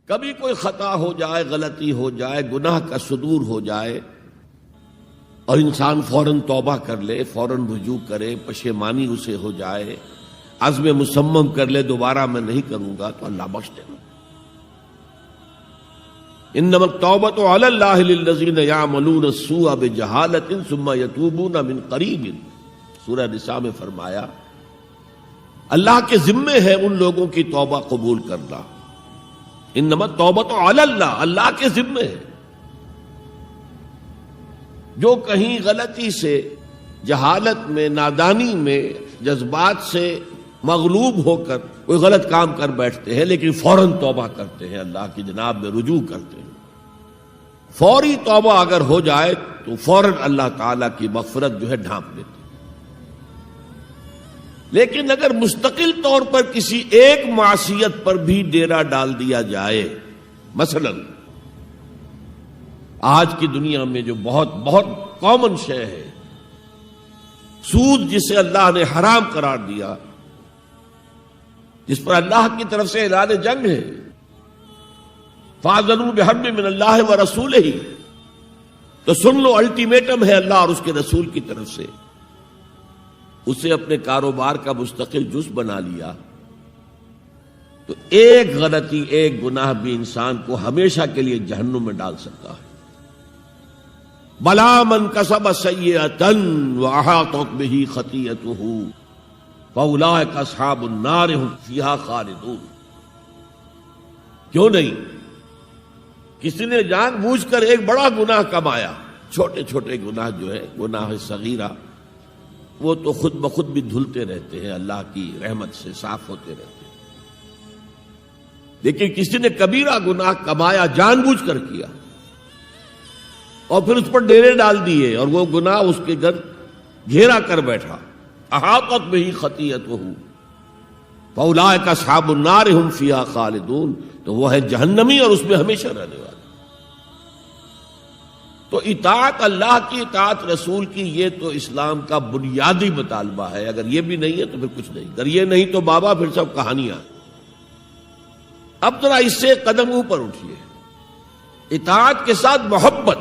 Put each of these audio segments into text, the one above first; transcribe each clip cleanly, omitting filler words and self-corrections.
کبھی کوئی خطا ہو جائے، غلطی ہو جائے، گناہ کا صدور ہو جائے اور انسان فوراً توبہ کر لے، فوراً رجوع کرے، پشیمانی اسے ہو جائے، عزم مصمم کر لے دوبارہ میں نہیں کروں گا، تو اللہ بخش دے گا۔ انما التوبۃ علی اللہ للذین یعملون السوء بجہالۃ ثم یتوبون من قریب، سورہ نساء میں فرمایا اللہ کے ذمے ہے ان لوگوں کی توبہ قبول کرنا۔ انما التوبۃ علی اللہ، اللہ کے ذمے ہے۔ جو کہیں غلطی سے، جہالت میں، نادانی میں، جذبات سے مغلوب ہو کر کوئی غلط کام کر بیٹھتے ہیں لیکن فوراً توبہ کرتے ہیں، اللہ کی جناب میں رجوع کرتے ہیں، فوری توبہ اگر ہو جائے تو فوراً اللہ تعالیٰ کی مغفرت جو ہے ڈھانپ لیتے ہیں۔ لیکن اگر مستقل طور پر کسی ایک معصیت پر بھی ڈیرا ڈال دیا جائے، مثلا آج کی دنیا میں جو بہت بہت کامن شے ہے، سود جسے اللہ نے حرام قرار دیا، جس پر اللہ کی طرف سے اعلان جنگ ہے، فَأَذَنُوا بِحَرْبٍ مِّنَ اللَّهِ وَرَسُولِهِ، تو سن لو، الٹیمیٹم ہے اللہ اور اس کے رسول کی طرف سے۔ اسے اپنے کاروبار کا مستقل جز بنا لیا تو ایک غلطی، ایک گناہ بھی انسان کو ہمیشہ کے لیے جہنم میں ڈال سکتا ہے۔ بَلَا مَنْ كَسَبَ سَيِّئَةً وَأَحَاطَتْ بِهِ خَطِيئَتُهُ فَأُولَٰئِكَ أَصْحَابُ النَّارِ هُمْ فِيهَا خَالِدُونَ۔ کیوں نہیں؟ کسی نے جان بوجھ کر ایک بڑا گناہ کمایا، چھوٹے چھوٹے گناہ جو ہے، گناہ صغیرہ، وہ تو خود بخود بھی دھلتے رہتے ہیں، اللہ کی رحمت سے صاف ہوتے رہتے ہیں۔ لیکن کسی نے کبیرہ گناہ کمایا، جان بوجھ کر کیا، اور پھر اس پر ڈیرے ڈال دیے اور وہ گناہ اس کے گھر گھیرا کر بیٹھا، احاطت بہ خطیئتہ فاولئک اصحاب النار ہم فیہا خالدون، تو وہ ہے جہنمی اور اس میں ہمیشہ رہنے والا۔ تو اطاعت اللہ کی، اطاعت رسول کی، یہ تو اسلام کا بنیادی مطالبہ ہے۔ اگر یہ بھی نہیں ہے تو پھر کچھ نہیں، اگر یہ نہیں تو بابا پھر سب کہانیاں۔ اب ذرا اس سے قدم اوپر اٹھیے، اطاعت کے ساتھ محبت۔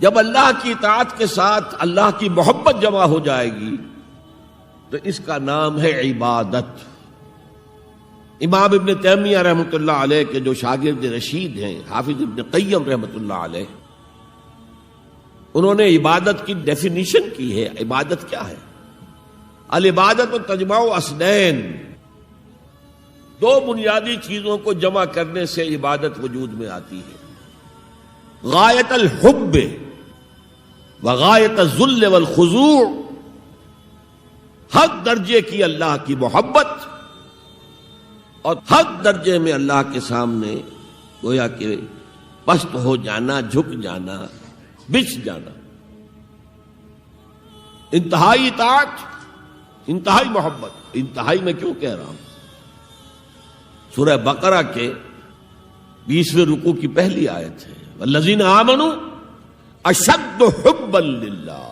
جب اللہ کی اطاعت کے ساتھ اللہ کی محبت جمع ہو جائے گی تو اس کا نام ہے عبادت۔ امام ابن تیمیہ رحمۃ اللہ علیہ کے جو شاگرد رشید ہیں، حافظ ابن قیم رحمۃ اللہ علیہ، انہوں نے عبادت کی ڈیفینیشن کی ہے۔ عبادت کیا ہے؟ العبادت تجمع اصلین، دو بنیادی چیزوں کو جمع کرنے سے عبادت وجود میں آتی ہے، غایت الحب وغایت الذل والخضوع، حق درجے کی اللہ کی محبت اور حق درجے میں اللہ کے سامنے گویا کہ پست ہو جانا، جھک جانا، بچھ جانا، انتہائی اطاعت، انتہائی محبت۔ انتہائی میں کیوں کہہ رہا ہوں؟ سورہ بقرہ کے 20ویں رکوع کی پہلی آیت ہے، والذین آمنوا اشد حبا للہ،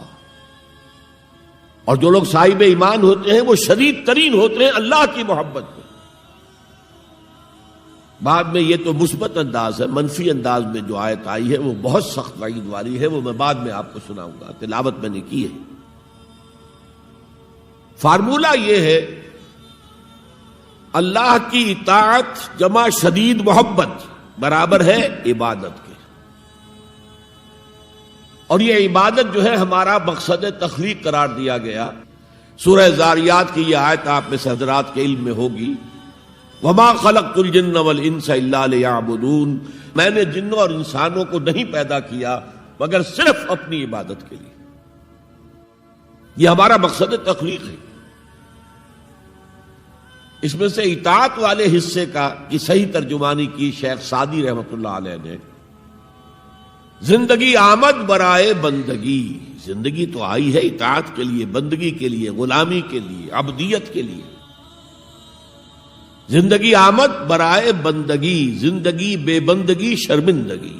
اور جو لوگ صاحب ایمان ہوتے ہیں وہ شدید ترین ہوتے ہیں اللہ کی محبت میں۔ بعد میں یہ تو مثبت انداز ہے، منفی انداز میں جو آیت آئی ہے وہ بہت سخت وعید والی ہے، وہ میں بعد میں آپ کو سناؤں گا، تلاوت میں نے کی ہے۔ فارمولہ یہ ہے، اللہ کی اطاعت جمع شدید محبت برابر ہے عبادت کے، اور یہ عبادت جو ہے ہمارا مقصد تخلیق قرار دیا گیا۔ سورہ زاریات کی یہ آیت آپ میں سے حضرات کے علم میں ہوگی، وَمَا خَلَقْتُ الْجِنَّ وَالْإِنسَ إِلَّا لِيَعْبُدُونَ، میں نے جنوں اور انسانوں کو نہیں پیدا کیا مگر صرف اپنی عبادت کے لیے۔ یہ ہمارا مقصد تخلیق ہے۔ اس میں سے اطاعت والے حصے کی صحیح ترجمانی کی شیخ سعدی رحمۃ اللہ علیہ نے، زندگی آمد برائے بندگی، زندگی تو آئی ہے اطاعت کے لیے، بندگی کے لیے، غلامی کے لیے، عبدیت کے لیے۔ زندگی آمد برائے بندگی، زندگی بے بندگی شرمندگی۔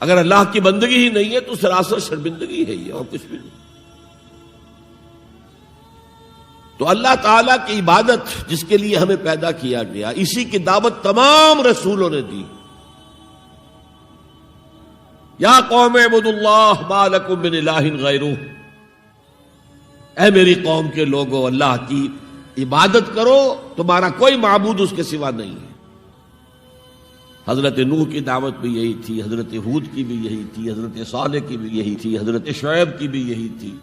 اگر اللہ کی بندگی ہی نہیں ہے تو سراسر شرمندگی ہے یہ، اور کچھ بھی نہیں۔ تو اللہ تعالیٰ کی عبادت جس کے لیے ہمیں پیدا کیا گیا، اسی کی دعوت تمام رسولوں نے دی. یا قوم اعبدوا اللہ ما لکم من الہ غیرہ، اے میری قوم کے لوگو اللہ کی عبادت کرو، تمہارا کوئی معبود اس کے سوا نہیں ہے. حضرت نوح کی دعوت بھی یہی تھی، حضرت ہود کی بھی یہی تھی، حضرت صالح کی بھی یہی تھی، حضرت شعیب کی بھی یہی تھی.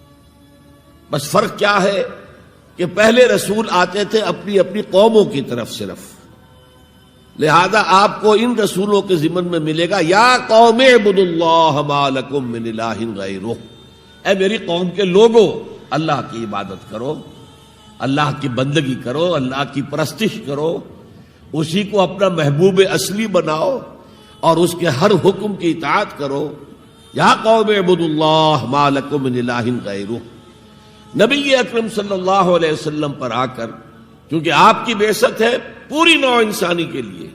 بس فرق کیا ہے کہ پہلے رسول آتے تھے اپنی اپنی قوموں کی طرف صرف، لہذا آپ کو ان رسولوں کے ضمن میں ملے گا یا قوم اعبدوا اللہ ما لکم من الہ غیرہ، اے میری قوم کے لوگوں اللہ کی عبادت کرو، اللہ کی بندگی کرو، اللہ کی پرستش کرو، اسی کو اپنا محبوب اصلی بناؤ اور اس کے ہر حکم کی اطاعت کرو. یا قوم اعبدوا اللہ ما لکم من الہ غیرہ. نبی اکرم صلی اللہ علیہ وسلم پر آ کر، کیونکہ آپ کی بعثت ہے پوری نوع انسانی کے لیے،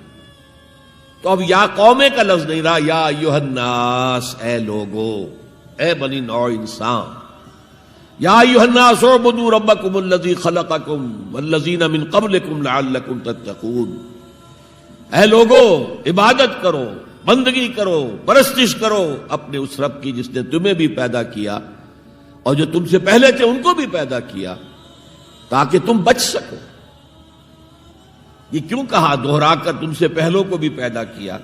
تو اب یا قومے کا لفظ نہیں رہا، یا ایھا الناس، اے لوگو، اے بنی نوع انسان. یا ایھا الناس اعبدوا ربکم الذی خلقکم والذین من قبلکم لعلکم تتقون. اے لوگو عبادت کرو، بندگی کرو، پرستش کرو اپنے اس رب کی جس نے تمہیں بھی پیدا کیا اور جو تم سے پہلے تھے ان کو بھی پیدا کیا تاکہ تم بچ سکو. یہ کیوں کہا دوہرا کر تم سے پہلوں کو بھی پیدا کیا؟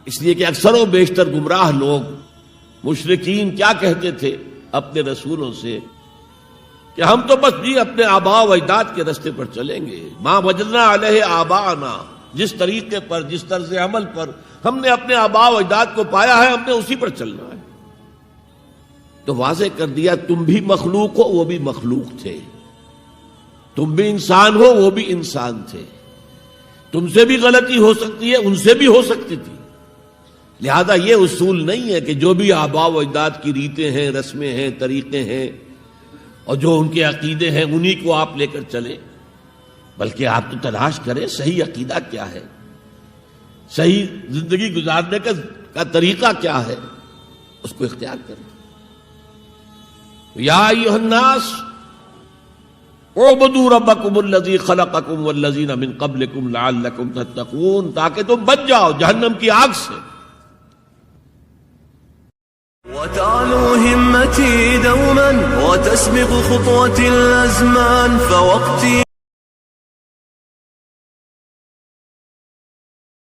اس لیے کہ اکثر و بیشتر گمراہ لوگ مشرکین کیا کہتے تھے اپنے رسولوں سے کہ ہم تو بس جی اپنے آباء و اجداد کے راستے پر چلیں گے، ما وجدنا علیہ آباءنا، جس طریقے پر، جس طرز عمل پر ہم نے اپنے آباء و اجداد کو پایا ہے ہم نے اسی پر چلنا ہے. تو واضح کر دیا تم بھی مخلوق ہو، وہ بھی مخلوق تھے، تم بھی انسان ہو، وہ بھی انسان تھے، تم سے بھی غلطی ہو سکتی ہے، ان سے بھی ہو سکتی تھی. لہذا یہ اصول نہیں ہے کہ جو بھی آباء و اجداد کی ریتیں ہیں، رسمیں ہیں، طریقے ہیں اور جو ان کے عقیدے ہیں انہی کو آپ لے کر چلیں، بلکہ آپ تو تلاش کریں صحیح عقیدہ کیا ہے، صحیح زندگی گزارنے کا طریقہ کیا ہے، اس کو اختیار کریں. یا ایھا الناس اعبدوا ربکم الذی خلقکم والذین من قبلکم لعلکم تتقون، تاکہ تم بچ جاؤ جہنم کی آگ سے. وتعلو همتي دوما وتسبق خطوتي الأزمان فوقتي